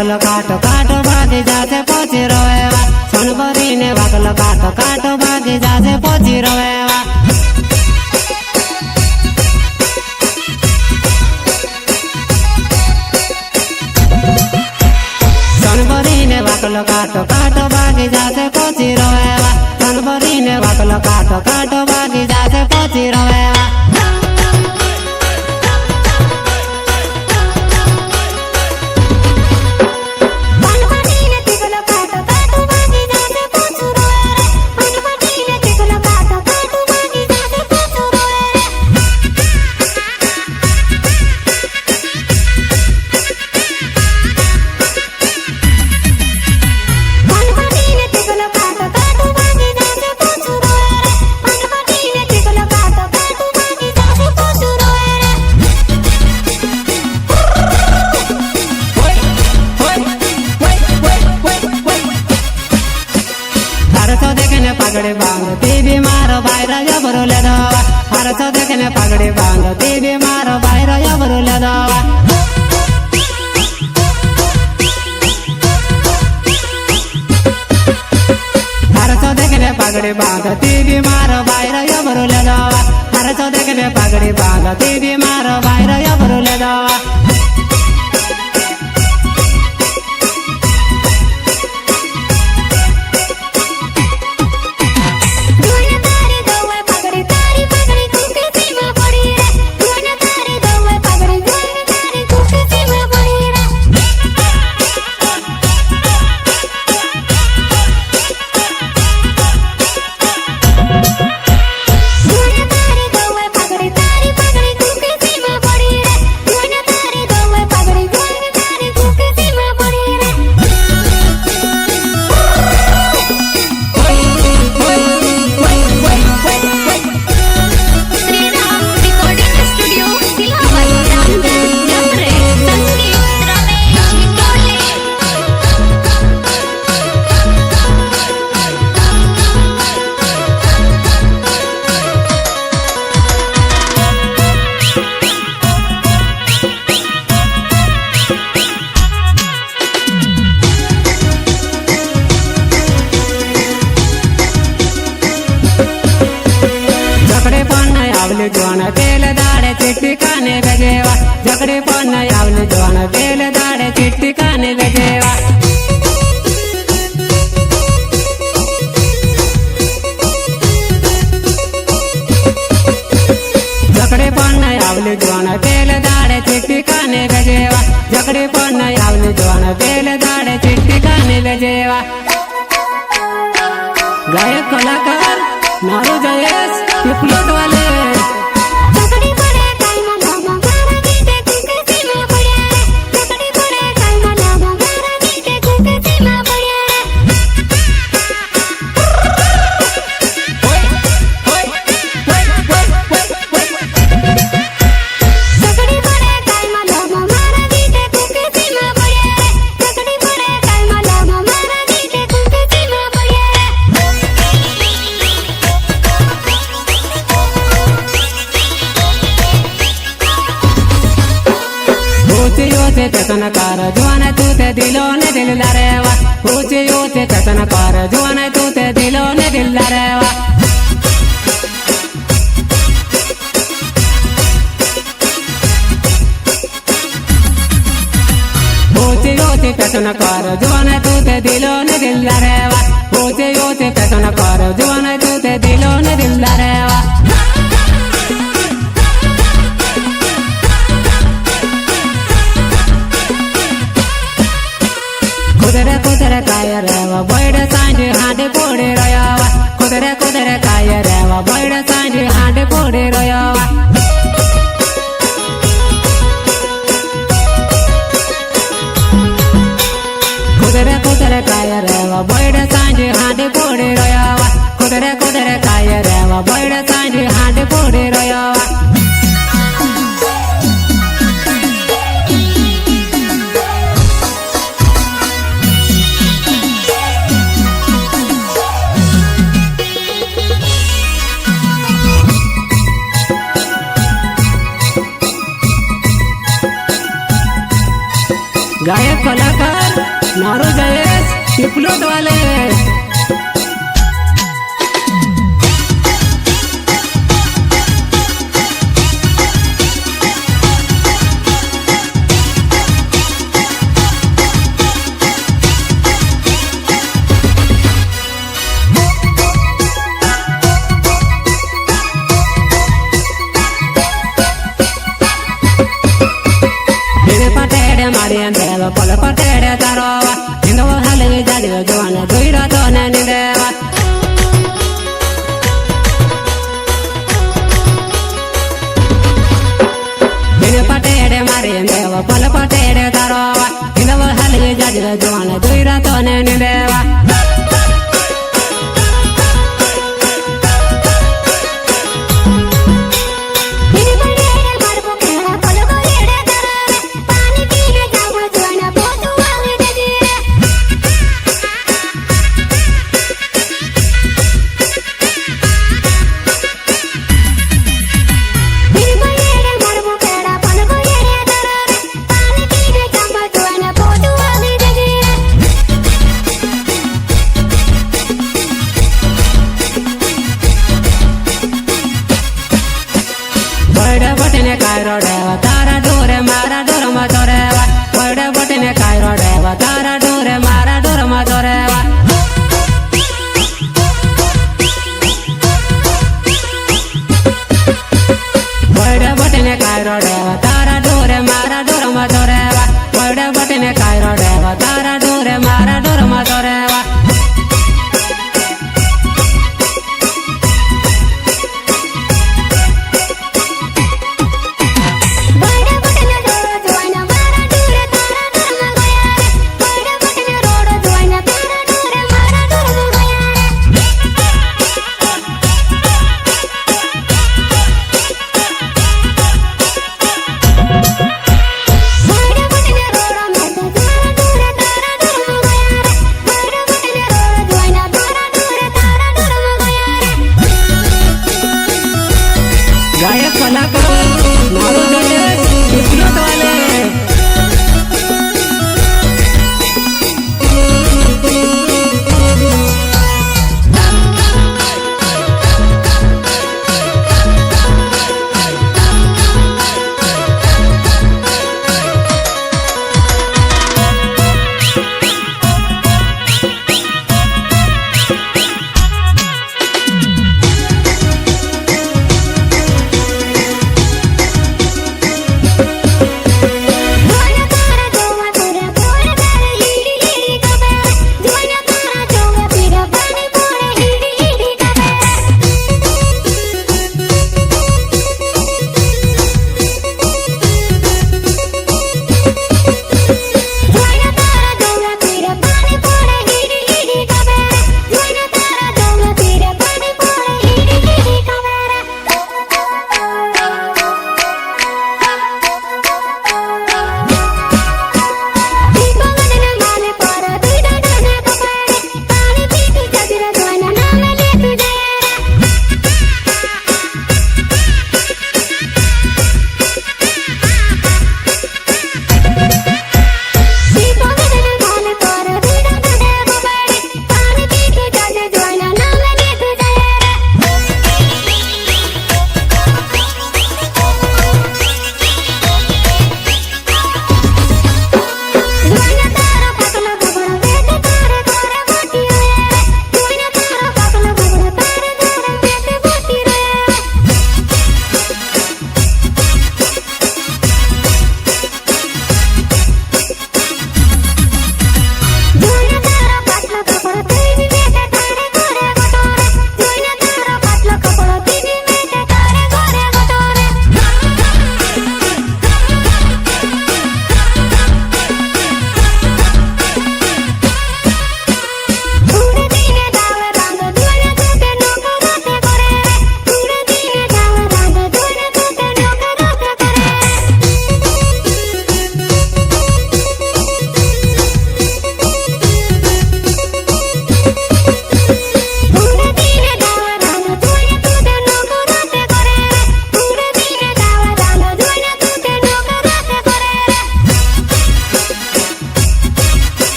वाकल काटो काटो भागी जासे पहुंची रोएवा सोनबरी ने वाकल काटो काटो भागी जासे पहुंची रोएवा सोनबरी ने वाकल काटो काटो भागी जासे पहुंची रोएवा सोनबरी ने वाकल काटो काटो भागी जासे पहुंची रोएवा पगड़ी बांध टीवी मारो बाहर जबरू ले दवा हरसो देखने पगड़ी बांध टीवी मारो बाहर जबरू ले दवा हरसो देखने पगड़ी बांध टीवी मारो बाहर जबरू ले दवा हरसो देखने पगड़ी बांध टीवी मारो बाहर जबरू ले दवा जोन बेल दाड़े चिट्ठी काने बजेवा झगड़े पन आवले जोन बेल दाड़े चिट्ठी काने बजेवा झगड़े पन आवले जोन बेल दाड़े चिट्ठी काने बजेवा झगड़े पन आवले जोन बेल दाड़े चिट्ठी काने बजेवा गायक कलाकार नारू जयेश पिपलोट वाले तसनकार जुआन तू ते दिलो ने दिल लरेवा ऊंचे ऊंचे तसनकार जुआन तू ते दिलो ने दिल लरेवा ऊंचे ऊंचे तसनकार जुआन तू ते दिलो ने दिल लरेवा ऊंचे ऊंचे तसनकार जुआन तू ते दिलो ने दिल लरेवा कुदरे कुदरे काय रेवा बैड सांजे हांडे पोड़े रयावा कुदरे कुदरे काय रेवा बैड सांजे हांडे पोड़े रयावा कुदरे कुदरे काय रेवा बैड सांजे हांडे पोड़े रयावा कुदरे कुदरे काय रेवा गायक कलाकार नारू जयेश चिपलोद वाले देव पल पटेड़े तारोवा हिंदव हलगी जादिव जुवान दुईरा तो नैनी देवा हिंद पटेड़े मारी देव पल पटेड़े तारोवा हिंदव हलगी जादिव जुवान दुईरा तो नैनी देवा तारा डोरे मारा